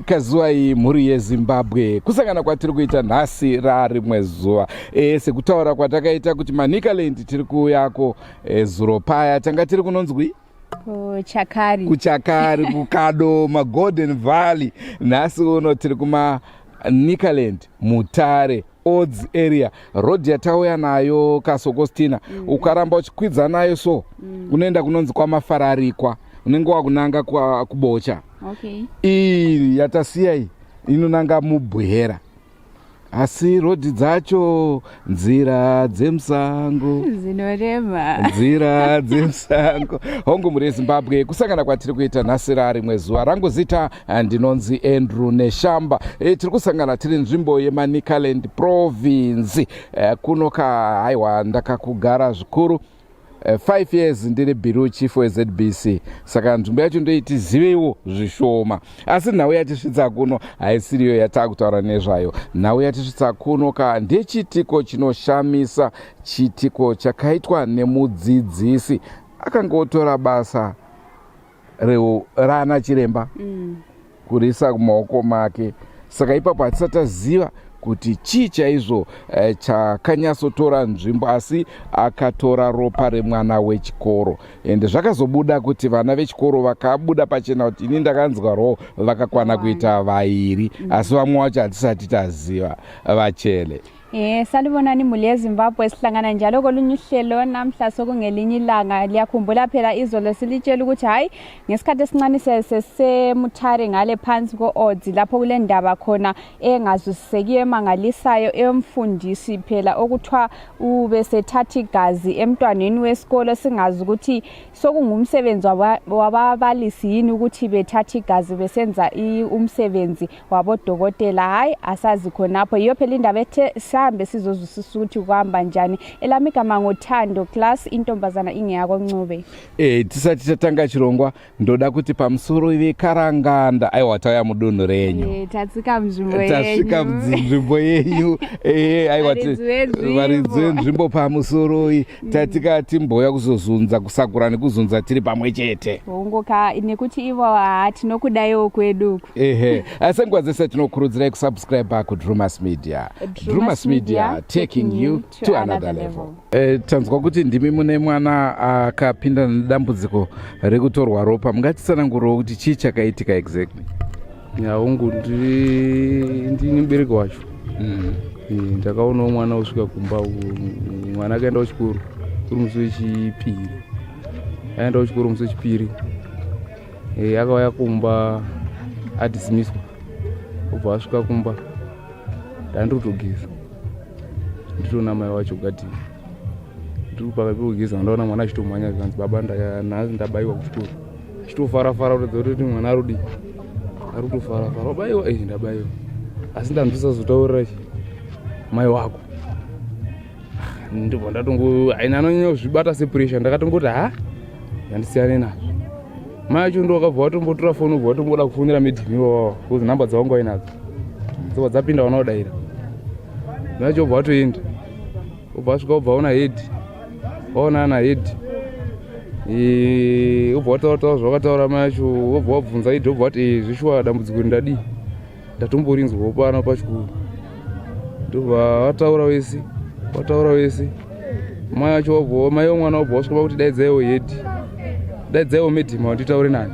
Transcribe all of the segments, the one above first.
Kazuai mhuri yeZimbabwe kusangana kwatiri kuita nhasi rarimwe zuva sekutaura kwatakaita kuti maNikaland tiri kuyako zuro paya tanga tiri kunonzwi kuchakari kukado maGolden Valley. Nhasi uno tiri kumaNikaland Mutare Odds area. Road yatauya nayo Kasokostina ukaramba uchikwidza nayo so unoenda kunonzi kwamafararikwa unenge wakunanga kubocha. Okay. Iyi yatasiya iyi inonanga mubwera asi rodhi dzacho nzira dzemusango zinorema nzira dzemusango. Hongu muri Zimbabwe kusangana kwatiri kuita nhasi rarimwe zuva rangu zita ndinonzi Andrew Neshamba. Tiri kusangana tiri nzvimbo yeManikaland province kunoka haiwa ndakakugara zvikuru 5 years ndiri bureau chief weZBC saka nzvimbo yacho ndoiti zivewo zvishoma asi nhau yatisvitsa kuno haisiriyo yatakutaura nezvayo. Nhau yatisvitsa kuno ndechitiko chinoshamisa, chitiko chakaitwa nemudzidzisi akangotora basa rana chiremba kurisa kumaoko make. Saka ipapo hatisataziva kuti chii chaizvo chakanyatsotora nzvimbo asi akatora ropa remwana wechikoro. Ende zvakazobuda kuti vana vechikoro vakabuda pachena kuti ini ndakanzwaro vakakwana kuita 2 asi vamwe vacho hatisati taziva vachele. Salibonani mhuli yeZimbabwe sihlangana njalo kolunye uhlelo namhla sokungelinye ilanga. Liyakhumbula phela izolo silitshela ukuthi hayi ngesikhathi esincane sesemutare ngale phansi ko-odds lapho kule ndaba khona engazwisisekiyo emangalisayo emfundisi phela okuthiwa ubesethatha igazi emntwaneni wesikolo singazi ukuthi sokungumsebenzi wababalisi yini ukuthi bethatha igazi besenza umsebenzi wabodokotela. Hayi asazi khonapho yiyo phela indaba ethe hambe sizozwisisa ukuthi kuhamba njani. Elami igama ngoThando class intombazana ingeyako Ncube. Tisati tatanga chirongwa ndoda kuti pamusoro vekaranganda aiwa tauya mudunhu renyu tatsika mzvimbo yenyu aiwa varidzi wenzvimbo pamusoro tatika timboya kuzozunza kusakura nekuzunza tiri pamwe chete hongoka nekuti ivo hatinokudaiwo kwedu. Asi nguva dzese tinokurudzirai kusubscribe kuDrewmas Media. Drewmas Media taking you to another level. Tanzwa kuti ndimi mune mwana akapinda nedambudziko rekutorwa ropa. Mungatitsanangurawo kuti chii chakaitika exactly? Hongu ndini mubereki wacho. Ndakaonawo mwana usvika kumba mwana akaenda kuchikoro kuri musi wechipiri. Aenda kuchikoro musi wechipiri. Akauya kumba adhisimiswa. Ubva asvika kumba ndandirikutogeza nditoona mai wacho gadhini ndiri pakati pekugeza ndaona mwana achitomhanya zvanzi baba nhasi ndabayiwa kuchikoro chitofarafara kuratidza kuti mwana arikudii arikutofarafara wabayiwa ndabayiwa asi ndanzwisa zotaurira mai wako ndibva ndatongo haina anonyanya kuzvibata sepuresha ndakatongoti yandisiyane nazvo. Mai acho ndo wakabva watombotora foni ubva watomboda kufonera medhimi wawawa kuzi nhamba dzawanga wainadzo dzobva dzapinda wanaodayira nacho ubva watoenda ubva wasvika ubva waona hedhi waona ana hedhi ubva wataura zvawakataura mai acho ubva wabvunza idhi ubva wati zvishuwa dambudziko ndadii ndatomborinzwawo pano pachikoro ndobva wataura wese mai acho mai womwana ubva wasvika pakuti daidzaiwo hedhi daidzaiwo medhima wanditaure nani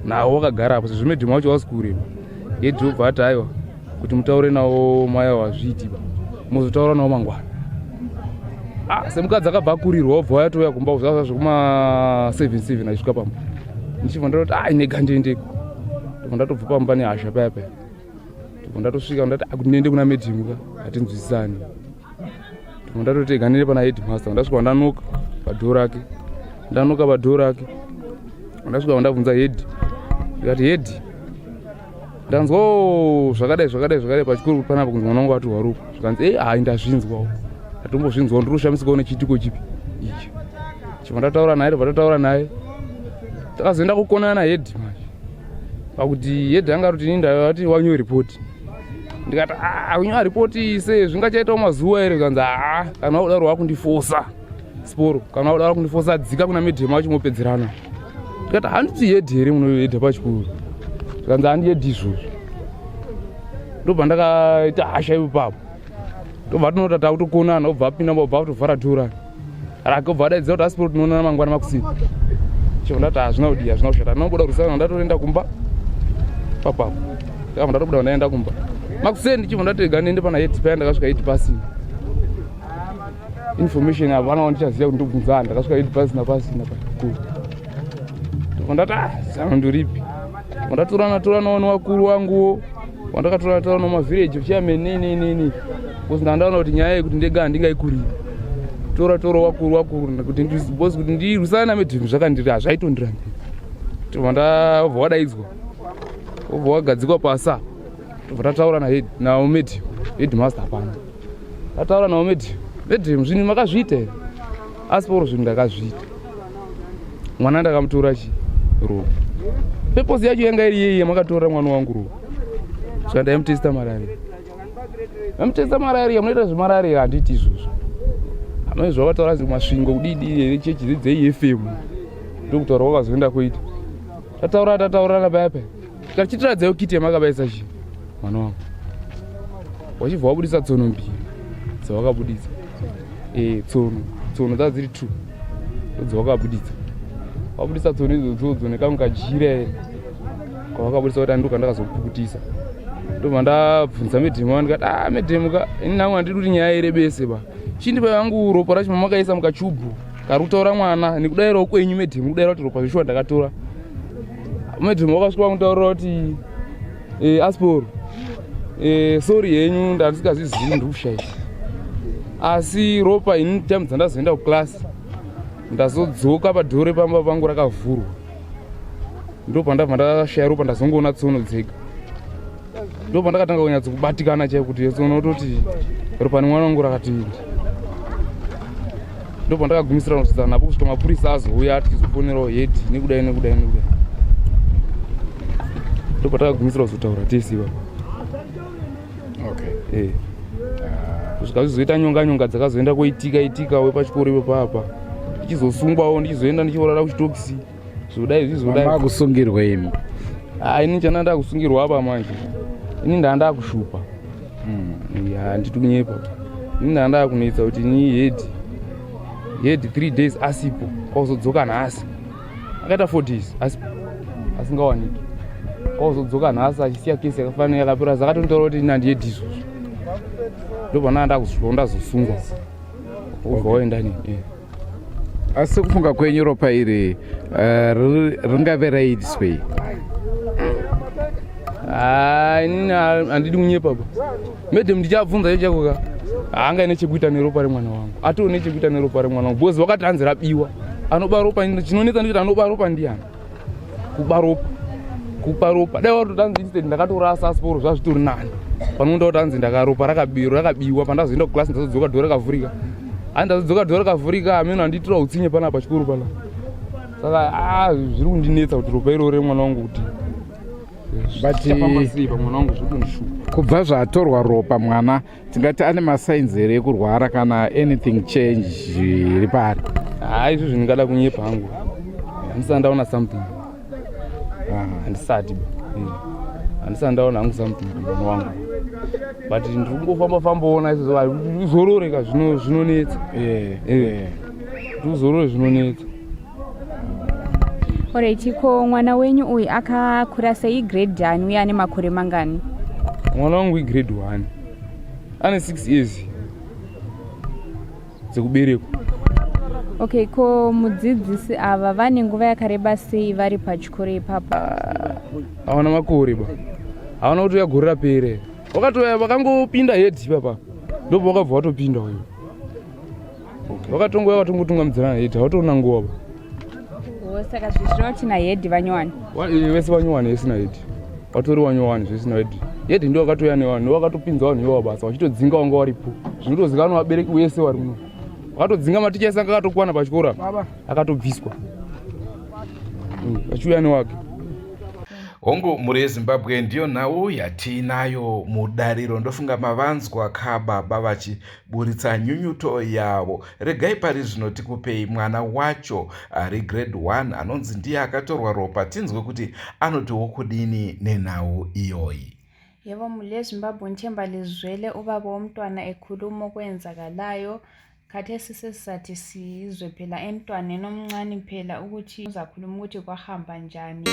nawo wakagara apo sezvo medhima wacho wasikurema hedhi ubva ati aiwa kuti mutaure nawo maya wazviitiba muzotaura nawo mangwana. Semukadzi akabva akurirwa wabva wayatoya kumba zvava zvekuma 7 achisvika pamba ndichibva ndatoti ine gandiendeko ndibva ndatobva pamba nehasha paya ndibva ndatosvika ndati kuti ndiende kuna medhimuka hatinzwisisani ndibva ndatoti ganire pana headmaster ndasvika ndanuka padhoo rake ndasvika ndabvunza hedhi ndikati hedhi ndanzwa zvakadai pachikoro panapa kunzi mwana wangu watorwa ropa zvikanzi hai ndazvinzwawo ndatombozvinzwawo ndinoshamisikawo nechitiko chipi ichi chibva ndataura naye takazoenda kukonana head manje pakuti head anga kuti ini ndati wanyoe ripoti ndikati kunyoa ripoti se zvingachaitawo mazuva ere kanzi kana wakudaro wakundifosa sporo kana wakudaro kundifosa dzika kuna medhema wacho mopedzerana ndikati handiti head here munoedha pachikoro zvikanzi handi head izvozvo ndobva ndakaita hasha ipapo ndobva tinotata kutokonana obva apinda obva kutovhara tora rake obva adaidza kuti asiporo tinoonana mangwana makusini chio ndati hazvina kudii hazvina kushata ndinobuda kurusana ndatoenda kumba papapo ndakabva ndatobuda ndaenda kumba makuseni chibva ndatega ndiende pana head paya ndakasvika head pasina information hapana wandichaziva kuti ndobvunza vanhu ndakasvika head pasina pachikoro ndobva ndati zano ndoripi ndatoranawo nevakuru vanguwo wandakatoranawo nemavhireji chairman nini kuzi ndandaona kuti nyaya yekuti ndega handingaikurira tora wakuru kuti bosi kuti ndirwisana namedhemu zvakandiri hazvaitondirambira tobva ndabva wadaidzwa obva wagadzikwa pasa tobva tataura nawo medhemu headmaster hapana tataura nawo medhemu zvinhu makazviita here asiporo zvinhu ndakazviita mwana ndakamutora Ropa peposi yacho yanga iri yeye yamakatora mwana wangu Ropa saka ndaimutesta malaria munoita zvemalaria handiti izvozvo hamai zvavataura masvingo kudidi chechi dzeIFM ndokutaura wakazoenda kuita tataurana paya tikachitiradzayo kiti yamakabaisa chi mwana wangu wachibva wabudisa tsono mbiri dzawakabudisa tsono dzadziri 2 dzawakabudisa wabudisa tsono idzodzo nekamwe kajira kwawakabudisa kuti anduka ndakazopukutisa ndobva ndabvunza medhemu ndikati medhemu ini nangu handidi kuti nyaya ire bese chindipa yangu ropa racho mamakaisa mukachubhu kari kutaura mwana nekudayirawo kwenyu medhemu kudayira kuti ropa zvishuwa ndakatora medhemu wakasvika kutaurira kuti asiporo sori yenyu ndandisingazvizivi ndiri kushaisha asi ropa ini time dzandazoenda kuklasi ndazodzoka padhore pamba pangu rakavhurwa ndobva ndabva ndashaya ropa ndazongoona tsono dzega ndobva ndakatanga kunyatsokubatikana chaiwo kuti tsono toti ropa nemwana wangu rakatoenda ndobva ndakagumisira kusvitsa napo kusvika mapurisa azouya tichizofonerawo head nekudai ndobva takagumisira kuzotaura tesiva kusvika zvizoita nyonga dzakazoenda koitika wepachikoro ipopapa ndichizosungwawo ndichizoenda ndichiorara kuchitokisi zvodai kusungirwa imi ini chananda kusungirwa apa manje ini ndanda kushupa handiti kunyepa ini ndanda kunetsa kuti ni head 3 days asipo kwazodzoka nhasi akaita 4 days asipo asingawaniki kwazodzoka nhasi achisiya kesi yakafanira yakapera zakatontaura kuti ina ndihedhi izvozvo ndobva ndanda kuzvilo ndazosungwa ubva waenda nini asi kufunga kwenyu ropa iri ringave raidiswei inini handidi kunyepa pa medhemu ndichabvunza chakoka haanga nechekuita neropa remwana wangu atoo nechekuita neropa remwana wangu bhozi wakati hanzi rabiwa anoba ropa chinonetsa ndikuti anoba ropa ndiani kupa ropa dai watotanzi instead ndakatorasa asiporo zvazvitori nani panoenda kuti hanzi ndakaropa rakabiwa pandazoenda kuklasi ndazodzoka dhore rakavhurika handazodzoka dhore rakavhurika ameno handitira utsinye pana pachikoro pana saka zviri kundinetsa kuti ropa iroro remwana wangu kuti mwana wangu zvokundishupa kubva zvatorwa ropa mwana tingati ane masainzi here ekurwara kana anything change iri pari izvozvo ndingada kunyepa hangu handisati ndaona something handisati ndaona hangu something mwana wangu but ndiri kungofamba izvozvo uzororeka zvinonetsa uzorore zvinonetsa. Alright, ko mwana wenyu uyu akakura sei grade 1 uye ane makore mangani? Mwana wangu grade 1 ane 6 years dzekuberekwa. Okay, ko mudzidzisi ava vane nguva yakareba sei vari pachikoro ipapa? Havana makore ba, havana kuti yagore rapere. Wakatoya vakangopinda head papa, ndobva wakabva watopinda wewe. Wakatongotunga mudzana head, hawatoona nguva ba. Saka zvinoti na head vanyowani? Vese vanyowani esina head. watori wanyowani zvisina hedhi. Hedhi ndio wakatouya nevanhu, ndio wakatopinza vanhu iwavo basa vachitodzinga vanga varipo. Zvinotozikanwa vabereki vese vari muno. Vakatodzinga maticha ese anga akatokwana pachikora akatobviswa. Vachiuya newake. Hongu mhuri yeZimbabwe ndiyo nhau yatinayo mudariro. Ndofunga mavanzwa kababa vachiburitsa nyunyuto yavo. Regai pari zvino tikupei mwana wacho ari grade 1 anonzi ndiye akatorwa ropa, tinzwe kuti anotiwo kudini nenhau iyoyi. Yebo mhuri yeZimbabwe, ngithemba lizwele ubaba womntwana ekhuluma okwenzakalayo. Khathesi sesizathi sizwe phela emntwaneni omncane phela ukuthi uzakhuluma ukuthi kwahamba njani.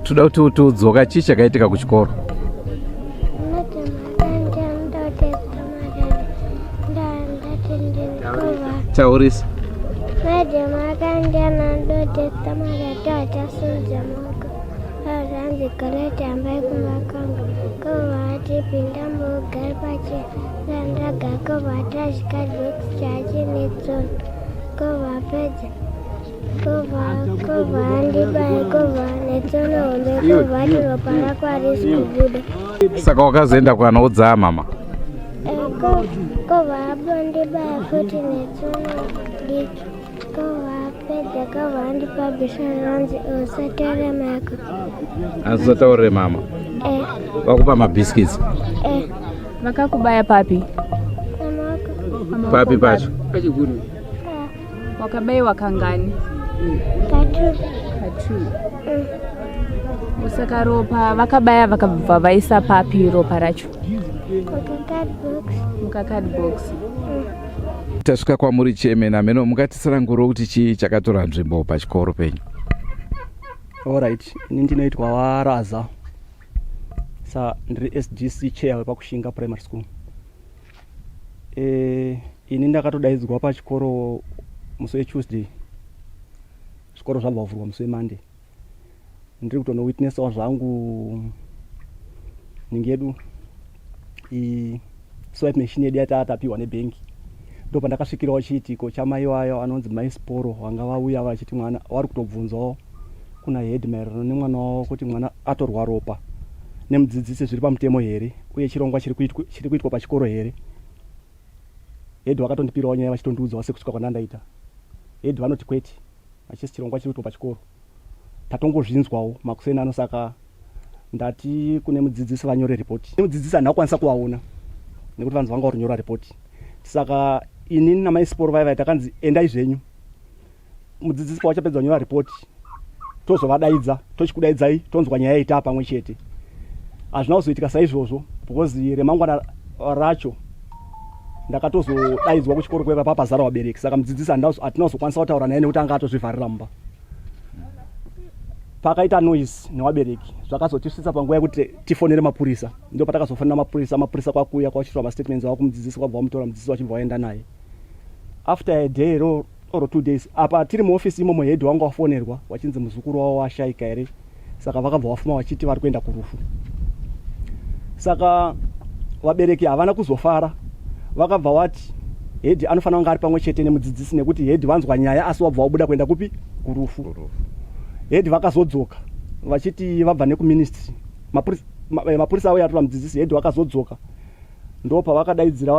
Toda kuti udzoka chii chakaitika kuchikoro? Taurisa. Saka wakazoenda kwanoudza mama? Azataurire mama? Vakupa mabhiskits? Vakakubaya papi? Papi pacho? Wakabayiwa kangani? Katatu. Saka ropa vakabaya vakabva vaisa papi ropa racho? Mukacardbox. Tasvika kwamuri chemena meno, mungatitsanangurawo kuti chii chakatora nzvimbo pachikoro penyu? Alright, ini ndinoitwa Waraza. Ndiri SGC chair wepakushinga primary school. Ini ndakatodaidzwa pachikoro musi weTuesday. Zvikoro zvabva kuvhurwa musi weMonday. Ndiri kutonowitnessawo zvangu ningi yedu swipe machine yedu yatatapiwa nebhengi. Ndo pandakasvikirawo chiitiko chamai wayo anonzi mai Sporo vanga vauya vachiti mwana vari kutobvunzawo kuna head maererano nemwana wavo kuti mwana atorwa ropa nemudzidzisi zviri pamutemo here uye chirongwa chiri kuitwa pachikoro here. Head vakatondipirawo nyaya vachitondiudzawo sekusvika kwandandaita. Head vanoti kwete, vachisi chirongwa chiri kuitwa pachikoro. Tatongozvinzwawo makuseni ano, saka ndati kune mudzidzisi vanyore ripoti. Mudzidzisi handakwanisa kuvaona nekuti vanhu vanga varinyora ripoti. Saka inini namai Sporo vaiva takanzi endai zvenyu. Mudzidzisi pawachapedza kunyora ripoti tozovadaidza, tochikudaidzai tonzwa nyaya ita pamwe chete. Hazvina kuzoitika saizvozvo because remangwana racho ndakatozodaidzwa kuchikoro kweva papazara vabereki. Saka mudzidzisi hatina kuzokwanisa kutaura naye nekuti anga atozvivharira mumba. Pakaita noise nevabereki zvakazotisvitsa panguva yekuti tifonere mapurisa. Ndio patakazofonera mapurisa kwakuya kwachitirwa mastatements avo kumudzidzisi, kwabva vamutora mudzidzisi wachibva waenda naye. After a day or 2 days apa tiri muofisi imomo head wangu wafonerwa wachinzi muzukuru wavo washaika here. Saka vakabva vafuma vachiti vari kuenda kurufu. Saka vabereki havana kuzofara, vakabva vati head anofanira kunge ari pamwe chete nemudzidzisi nekuti head vanzwa nyaya asi wabva wabuda kuenda kupi kurufu. Head vakazodzoka vachiti vabva nekuministry, mapurisa avo yatora mudzidzisi. Head vakazodzoka ndo pavakadaidzira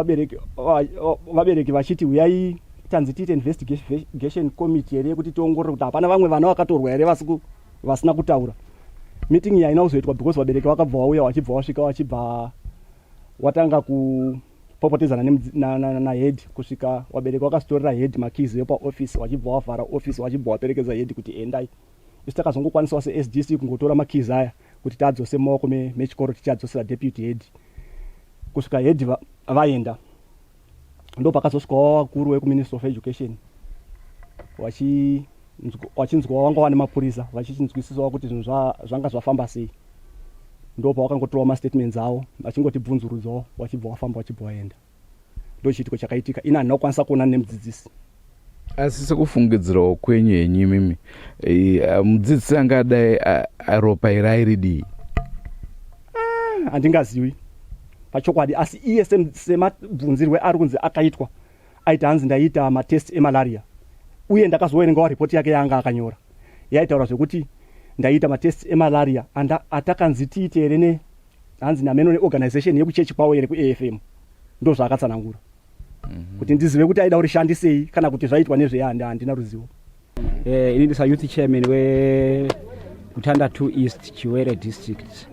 vabereki vachiti uyai tanzi tiite investigation committee here kuti tiongorore kuti hapana vamwe vana vakatorwa here vasina kutaura. Meeting iyi haina kuzoitwa because vabereki vakabva vauya vachibva vasvika vachibva watanga kupopotedzana na head kusvika vabereki vakazitorera head makizi epaofisi vachibva vavhara ofisi vachibva vaperekedza head kuti endai. Isi takazongokwanisawo seSGC kungotora makizi aya kuti tadzose maoko mechikoro tichadzosera deputy head. Kusvika head vaenda ndo pakazosvikawo vakuru vekuministry of education vachinzwawo vanga vane mapurisa vachichinzwisisawo kuti zvinhu zvanga zvafamba sei. Ndo pavakangotorawo mastatements avo vachingotibvunzurudzawo vachibva vafamba vachibva vaenda. Ndo chiitiko chakaitika. Ini handina kukwanisa kuonana nemudzidzisi. Asi sekufungidzirawo kwenyu henyu imimi mudzidzisi angadai ropa iri airidii? Handingazivi pachokwadi, asi iye semabvunzirwe ari kunzi akaitwa aita hanzi ndaita matest emalaria, uye ndakazoverengawo ripoti yake yanga akanyora yaitaura zvekuti ndaita matest emalaria atakanzi tiite here hanzi naMenone organization yekuchechi kwawo here kuAFM, ndo zvaakatsanangura kuti ndizive kuti aida kurishandisei kana kuti zvaitwa nezveyandi, handina ruzivo. Ini ndisa youth chairman we Mutanda 2 East Chiwere district.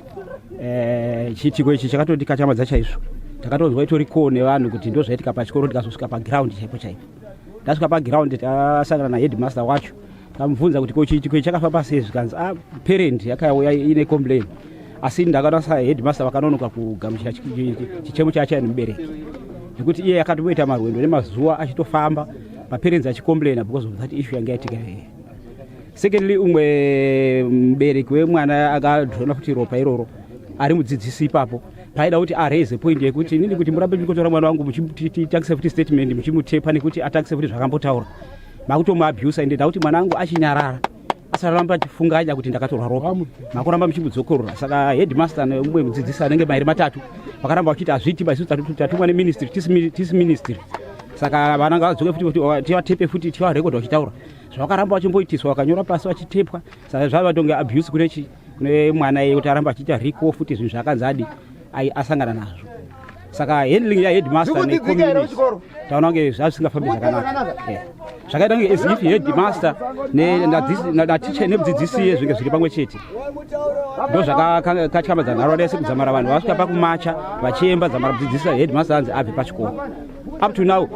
Chitiko ichi chakatoti kachamadza chaizvo. Takatozwa itori kone vanhu kuti ndo zvaitika pachikoro, tikazosvika pa ground chaipo chaipo. Tasvika pa ground tasangana na headmaster wacho. Tamubvunza kuti ko chitiko ichi chakafamba sei, zvikanzi parent yakauya ine complain. Asi ndakanasa headmaster vakanonoka kugamuchira chichemo chacho nemubereki. Nekuti iye akatoita marwendo nemazuva achitofamba maparents achicomplaina because of that issue yanga yaitika. Secondly, umwe mubereki wemwana akadhona kuti Ropa iroro ari mudzidzisi ipapo paida kuti araise point yekuti nini kuti murambe ndikotora mwana wangu muchimuti statement muchimutepa nekuti ataaccept zvakambotaura makutomuabuse ende ndakuti mwana wangu achinyarara asaramba achifunganya kuti ndakatorwa Ropa makuramba muchimudzokorora. Saka headmaster neumwe mudzidzisi anenge mairi matatu vakaramba vachiti hazviti basi tatumwa neministry tisi ministry. Saka vana ngavadzoke futi tivatepe futi tivarekodha vachitaura zvakaramba vachimboitiswa, vakanyora pasi vachitepwa. Saka zvava tonge abuse kune mwana iye kuti aramba achiita riko futi zvinhu zvakanzi adi asangana nazvo. Saka handling yaheadmaster necommunity taona kunge zvisingafambi zvakanaka. Zvakaita kunge as if headmaster naticha nemudzidzisi zvinge zviri pamwe chete. Ndo zvakakatyamadzana nharaunda yese kudzamara vanhu vasvika pakumacha vachiemba dzamara mudzidzisi headmaster anzi abve pachikoro. Up to now,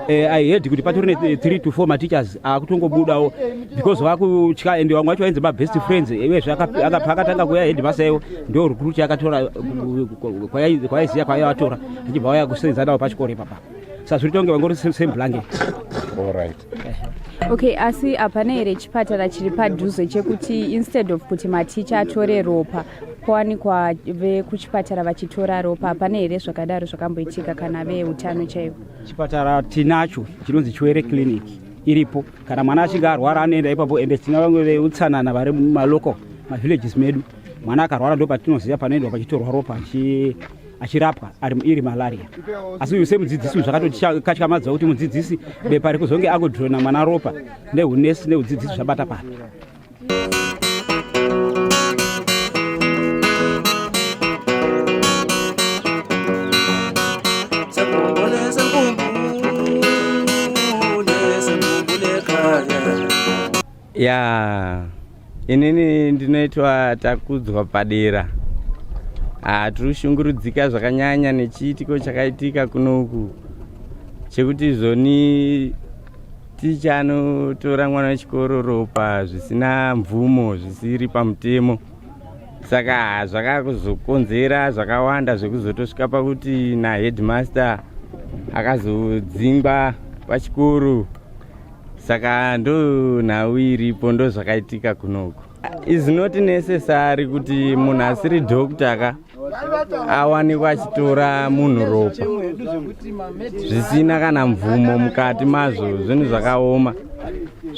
I heard kuti patori 3 to 4 teachers akutongobudawo because vakutya ende vamwe vacho vainzi best friends. Iwe akatanga kuya headmaster iwo ndo recruit yakatora kwaiziya kwaivatora achibva vauya kusenzana nawo pachikoro ipapa. Saka zviri tonge vangori same blanket. All right. Okay, asi hapana here chipatara chiri padhuze chekuti instead of kuti maticha atore Ropa kwawanikwa vekuchipatara vachitora Ropa, hapana here zvakadaro zvakamboitika kana veutano chaivo? Chipatara tinacho chinonzi Chiwere clinic iripo. Kana mwana achinge arwara anoenda ipapo, ende tina vamwe veutsanana vari mumaloko mavillages medu. Mwana akarwara ndo patinoziva panoendwa pachitorwa Ropa achirapwa iri malaria. Asi uyu semudzidzisi zvakatotikatyamadzwa kuti mudzidzisi bepa rekuzonge agodhona mwana Ropa nehunesi neudzidzisi zvabata pano. Inini ndinoitwa Takudzwa Padera. Tinoshungurudzika zvakanyanya nechiitiko chakaitika kunoku chekuti zoni ticha anotora mwana wechikoro Ropa zvisina mvumo, zvisiri pamutemo. Saka zvakazokonzera zvakawanda zvekuzotosvika pakuti headmaster akazodzingwa pachikoro. Saka ndo nhau iripo, ndo zvakaitika kunoku. Is not necessary kuti munhu asiri doctor awanikwa achitora munhu Ropa zvisina kana mvumo mukati mazvo, zvinhu zvakaoma.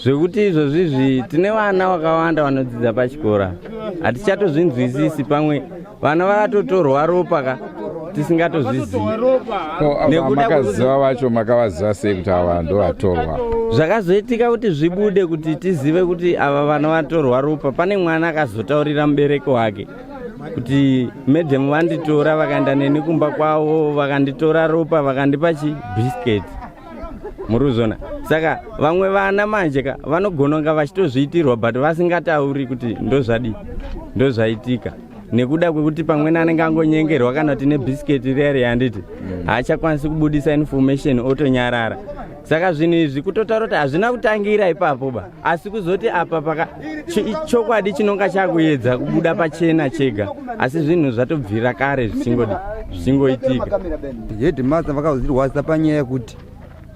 Zvekuti izvozvizvi tine vana vakawanda vanodzidza pachikora, hatichatozvinzwisisi. Pamwe vana vakatotorwa Ropa tisingatozvizivi. Makaziva vacho makavaziva sei kuti ava ndo vatorwa? Zvakazoitika kuti zvibude kuti tizive kuti ava vana vatorwa Ropa. Pane mwana akazotaurira mubereki wake kuti madam vanditora vakaenda neni kumba kwavo vakanditora Ropa vakandipa biscuit muruzona. Saka vamwe vana manje vanogona kunga vachitozviitirwa but vasingatauri kuti ndo zvaitika, nekuda kwekuti pamweni anenge angonyengerwa kana kuti nebiscuit rere handiti haachakwanisi kubudisa information otonyarara. Saka zvinhu izvi kutotaura kuti hazvina kutangira ipapo asi kuzoti apa chokwadi chinonga chakuedza kubuda pachena chega, asi zvinhu zvatobvira kare zvichingoitika. Headmaster vakazvirwadzisa panyaya yekuti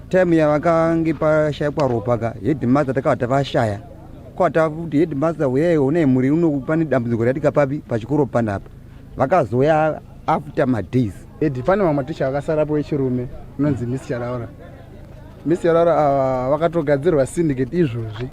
time yavakange pashayikwa Ropa headmaster takavata vashaya kwata kuti headmaster uyai une muri pane dambudziko ratika papi pachikoro panapa. Vakazoya after madays. Pane mamwe maticha akasarapo wechirume unonzi Miss Yaraura vakatogadzirwa syndicate izvozvi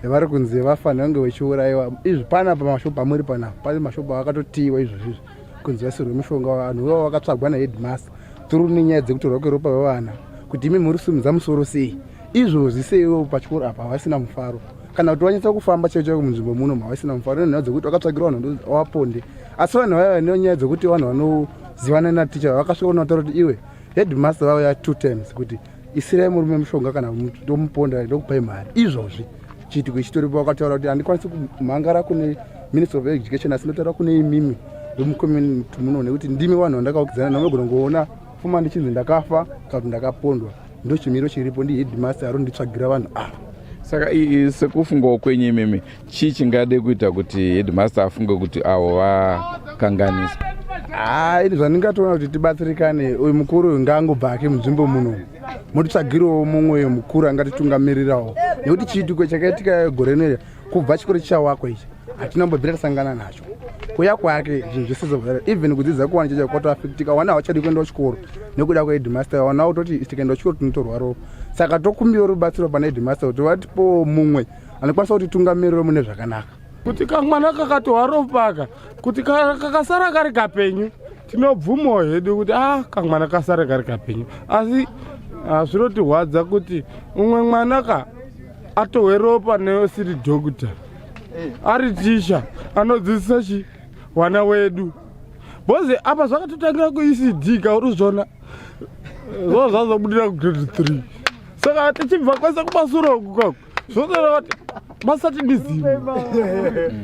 vari kunzi vafanira kunge vechiurayiwa. Izvi panapa mashopu amuri panapa pane mashopu akatotiwa izvozvi kunzi vasirwe mishonga vanhu ivo vakatsvagwa naheadmaster tiri nenyaya dzekutorwa kweropa vevana kuti imi muri simudza musoro sei izvozvi seivo pachikoro apa havasina mufaro kana kuti wanyatsa kufamba chaivo chaivo munzvimbo muno havasina mufaro nenyaya dzekuti vakatsvagirwa vanhu vaponde asi vanhu vaiva nenyaya dzekuti vanhu vanozivana naticha vakasvika kunataura kuti iwe headmaster vauya 2 times kuti isirai murume mushonga kana tomuponda ndokupai mari izvozvi chiitiko chitoripo vakataura kuti handikwanisi kumhangara kune minister of education asi ndotaura kune imimi vemucommunity muno nekuti ndimi vanhu vandakaukidzana namagona ngoona fuma ndichinzi ndakafa kana kuti ndakapondwa ndo chimiro chiripo ndiheadmaster aro nditsvagira vanhu ava saka sekufungawo kwenyu imimi chii chingade kuita kuti headmaster afunge kuti avo vakanganiswa? ini zvandingatoona kuti tibatsirikane uyu mukuru uyu ngaangobva ake munzvimbo muno motitsvagirawo mumwe mukuru angatitungamirirawo nekuti chiitiko chakaitika gore neri kubva chikoro chichawakwa ichi hatinambobvira tasangana nacho kuya kwake zvinhu zvisizobvara even kudzidza kuwana chacho kwatoafectika wana havachadi kuendawo chikoro nekuda kwaheadmaster wanawo toti tikaendawo chikoro tinotorwa ropa saka tokumbiwa rubatsiro pana headmaster kuti vatipo mumwe anokwanisa kuti tungamiriro mune zvakanaka kuti kamwana kakatorwa ropa aka kuti kakasara kari kapenyu tinobvumawo hedu kuti kamwana kasara kari kapenyu asi zvinotirwadza kuti umwe mwana atohwe ropa neosiri dhokita ari tisha anodzidzisa chi wana wedu bozi apa zvakatotangira kuECD kauruzvona zvo zvazobudira kugrade 3 saka tichibva kwese kumasuro ukukako zvotaura kuti masati ndizive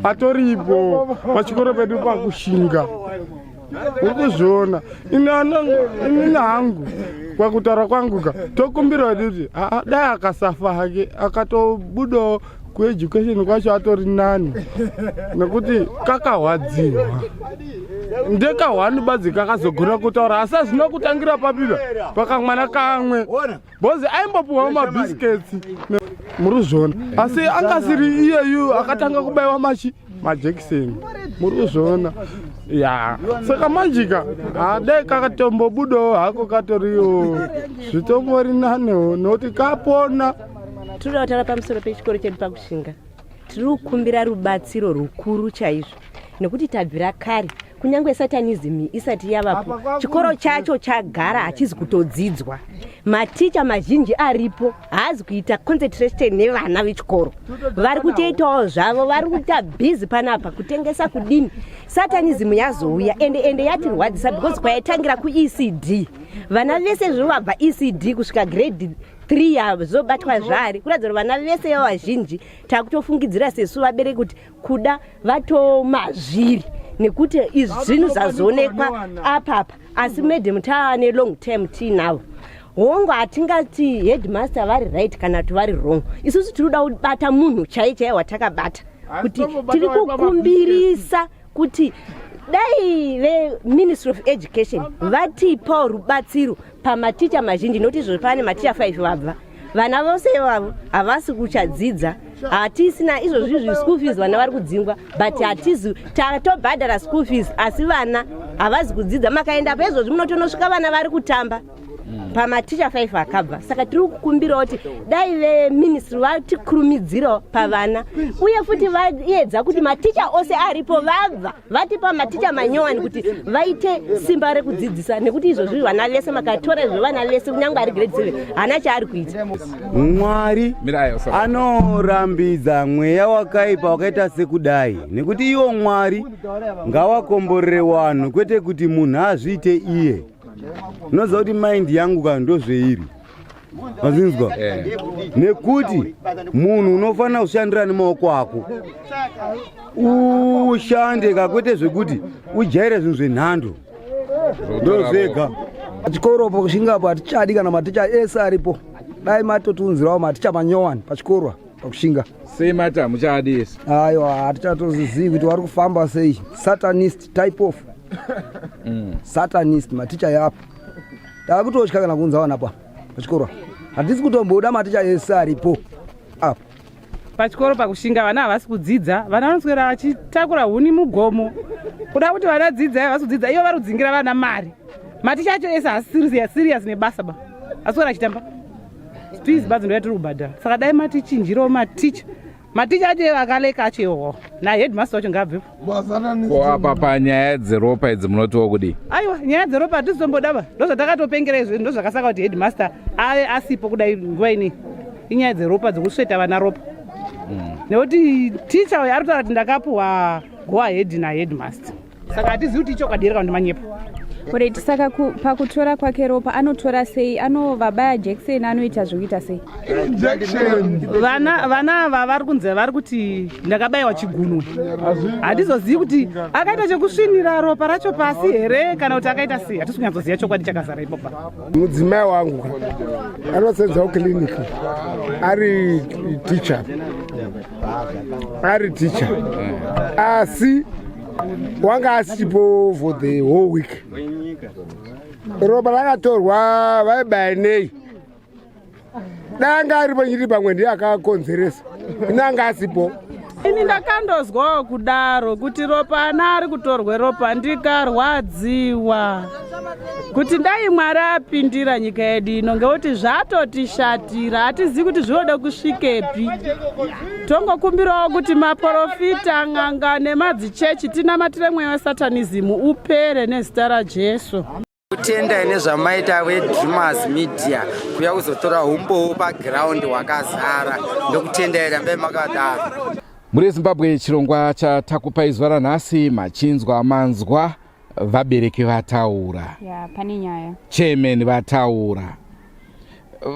atoripo pachikoro pedu pakushinga ukuzviona ini hangu kwakutaura kwanguka tokumbira kuti dai akasafa hake akatobudawo kueducation kwacho atori nani nekuti kakahwadziwa ndekahwani badzi kakazogona kutaura asi zvinokutangira papipa pakamwana kamwe bozi aimbopuwawo mabhisiketsi muruzvona asi angasiri iyeyu akatanga kubaiwa majekiseni muruzvona ya saka manjika dai kakatombobudawo hako katoriwo zvitombori nanewo nokuti kapona. Tiri kutaura pamusoro pechikoro chedu pakushinga tiri kukumbira rubatsiro rukuru chaizvo nekuti tabvira kare kunyange satanism isati yavapo chikoro chacho chagara hachizi kutodzidzwa maticha mazhinji aripo haazi kuita concentration nevana vechikoro vari kutoitawo zvavo vari kuita bhizi panapa kutengesa kudini satanism yazouya ende yatirwadzisa because kwaitangira kuECD vana vese zvovabva ECD kusvika grade 3 yazobatwa zvari kuratidza kuti vana vese vazhinji takutofungidzira sesu vabereki kuti kuda vatomazviri nekuti izvi zvinhu zvazoonekwa apapa asi madam taane long term tinavo hongu hatingati headmaster vari right kana kuti vari wrong isusu tiri kuda kubata munhu chaiye watakabata kuti tiri kukumbirisa kuti dai veministry of education vatipawo rubatsiro pamaticha mazhinji nokuti izvo pane maticha 5 vabva vana vose ivavo havasi kuchadzidza hatisina izvozvi zvischool fees vana vari kudzingwa but hatizi tatobhadhara school fees asi vana havazi kudzidza makaenda paizvozvi munotonosvika vana vari kutamba pamaticha 5 akabva saka tiri kukumbirawo kuti dai veministry vatikurumidzirawo pavana uye futi vaedza kuti maticha ose aripo vabva vatipa maticha manyowani kuti vaite simba rekudzidzisa nekuti izvozvi vana vese makatora izvo vana vese kunyange ari grade 7 hana chaari kuita. Mwari anorambidza mweya wakaipa wakaita sekudai nekuti iwo Mwari ngavakomborere vanhu kwete kuti munhu azviite iye. Unoziva kuti mind yangu ndozveiri mazinzwa nekuti munhu unofanira kushandira nemaoko ako ushande kakwete zvekuti ujaire zvinhu zvenhando ndozvega. Pachikoro pakushingapo hatichadi kana maticha ese aripo dai matotunzirawo maticha manyowani pachikoro pakushinga. Sei mata muchadi ese? Aiwa hatichatozivi kuti vari kufamba sei satanist type of satanist maticha yapo takutotya kana kunza vana pachikoro hatisi kutomboda maticha ese aripo apa pachikoro pakushinga vana havasi kudzidza vana vanoswera vachitakura huni mugomo kuda kuti vana dzidza havasi kudzidza ivo vari kudzingira vana mari maticha acho ese hasi serious nebasa asi ora achitamba fees badzo ndoyatiri kubhadhara saka dai matichinjirawo maticha maticha acho vakaleka chewo naheadmaster wacho ngabvepo apa panyaya dzeropa idzi munotiwo kudi aiwa nyaya dzeropa hatizombodaba ndozvatakatopengera izvi ndozvakasaka kuti headmaster ave asipo kudai nguva inei inyaya dzeropa dzekusveta vana ropa nekuti ticha uyo ari kutaura kuti ndakapuhwa go ahead naheadmaster saka hatizivi kuti ichokwadi here kana kuti manyepo Alright, saka pakutora kwake ropa anotora sei, anovabaya jekiseni, anoita zvokuita sei? Vana vari kunze vari kuti ndakabayiwa chigunwe. Hatizozivi kuti akaita chekusvinira ropa racho pasi here kana kuti akaita sei. Hatisi kunyatsoziva chokwadi chakazara ipopa. Mudzimai wangu anosenzawo kiliniki ari teacher asi wanga asipo for the whole week. Ropa rakatorwa vaibaya nei danga ari panyiri pamwe ndiye akakonzeresa inanga asipo. Ini ndakandozwawo kudaro kuti ropa ana ari kutorwa ropa ndikarwadziwa kuti dai Mwari apindira nyika yedu ino ngekuti zvatotishatira hatizivi kuti zvinoda kusvikepi. Tongokumbirawo kuti maprofita n'anga nemadzichechi tinamatire mweya wesatanism upere nezita raJesu. Kutenda nezvamaita veDrewmas media kuya kuzotora umbowo paground wakazara ndokutenda rambe makadaro. Muri Zimbabwe chirongwa chatakupai zuva ranhasi machinzwa manzwa vabereki vataura. Pane nyaya. Chairman vataura.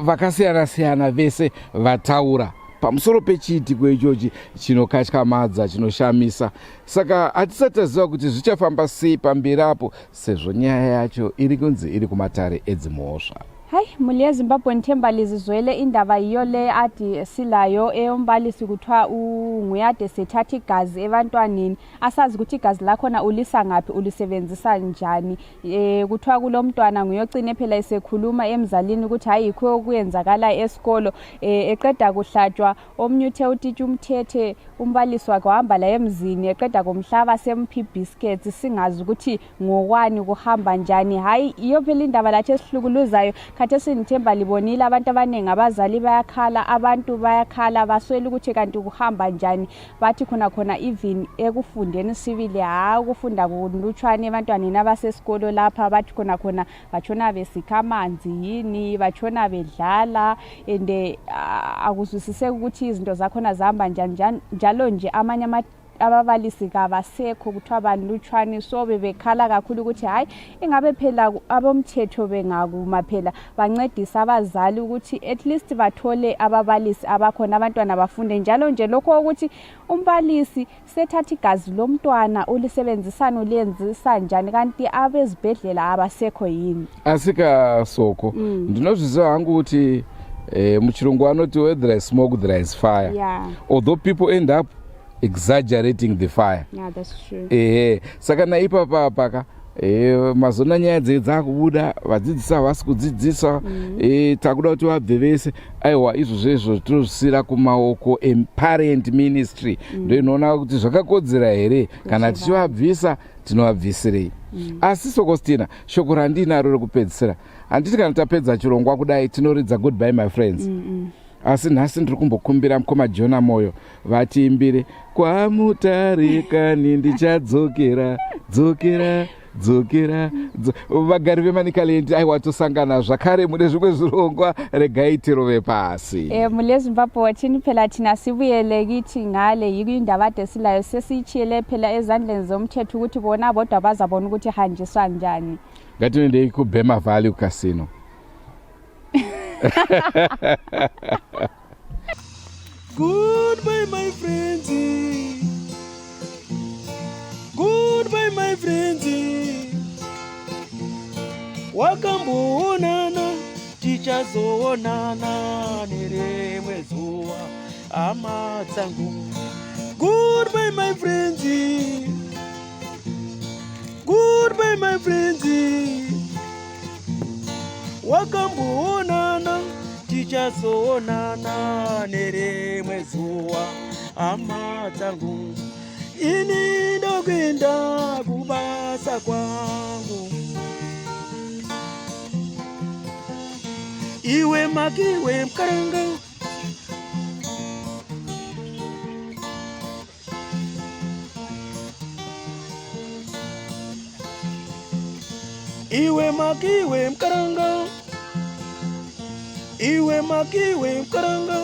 Vakasiyana siyana vese vataura. Pamusoro pechiitiko ichochi chinokatyamadza chinoshamisa. Saka hatisataziva kuti zvichafamba sei pamberi apo sezvo nyaya yacho iri kunzi iri kumatare edzimhosva. Hai, muli yeZimbabwe nithemba lizizwele indaba yiyo le adi silayo eyombalisi kuthiwa unguyade sethatha igazi ebantwaneni asazi ukuthi igazi lakhona ulisa ngaphi ulisebenzisa njani. Kuthiwa kulo mntwana nguyogcine phela esekhuluma emzalini ukuthi hayi yikho okuyenzakala esikolo eqeda kuhlatshwa omnye uthe utitsha umthethe umbalisi wakhe wahamba la emzini eqeda kumhlaba semphi biscuits singazi ukuthi ngokwani kuhamba njani. Hayi iyo phela indaba lathi esihlukuluzayo. Khathesi nithemba libonile abantu abaningi abazali bayakhala abantu bayakhala baswele ukuthi kanti kuhamba njani. Bathi khona even ekufundeni sibili ukufunda kulutshwane ebantwaneni abasesikolo lapha bathi khona batshona besikha amanzi yini batshona bedlala ende akuzwisiseki ukuthi izinto zakhona zihamba njani njalo nje amanye ababalisi kabasekho kuthiwa balutshwane so bebekhala kakhulu ukuthi hayi ingabe phela abomthetho bengakuma phela bancedisa abazali ukuthi at least bathole ababalisi abakhona abantwana bafunde njalo nje lokho ukuthi umbalisi sethatha igazi lomntwana ulisebenzisana ulenzisa njani kanti abezibhedlela abasekho yini. Asika soko ndinozviziva hangu kuti muchirungu anoti where there is smoke there is fire. Yeah. Although people end up exaggerating the fire. Yeah, that's true. Saka naipapa paka mazona nyaya dzakubuda vadzidzisa vasi kudzidzisa takuda kuti vabve vese aiwa izvozvo tinozvisira kumaoko eparent ministry ndo inoona kuti zvakakodzera here kana tichivabvisa tinovabvisirei. Asi Sokostina shoko randinaro rekupedzisira handiti kana tapedza chirongwa kudai tinoridza goodbye my friends. Asi nhasi ndiri kumbokumbira mukoma Jona Moyo vatiimbire kwa Mutare kani ndichadzokera dzokera vagari vemanikalendi aiwa tosangana zvakare mune zvimwe zvirongwa regai tirove pasi. Muli yeZimbabwe watini phela thina sibuyele kithi ngale yindaba desilayo sesichiyele phela ezandleni zomthetho ukuthi bona bodwa bazabona ukuthi hanjiswa njani. Ngatinende kuBhema Valley Casino. Goodbye my friends. Goodbye my friends. Wakamboonana tichazoonana nerimwe zuva hama dzangu. Goodbye my friends. Goodbye my friends. Wakamboonana tichazoonana nerimwe zuva hama dzangu. Ini ndokwenda kubasa kwangu. Iwe makiwe mkaranga Iwe makiwe mkaranga, iwe makiwe mkaranga.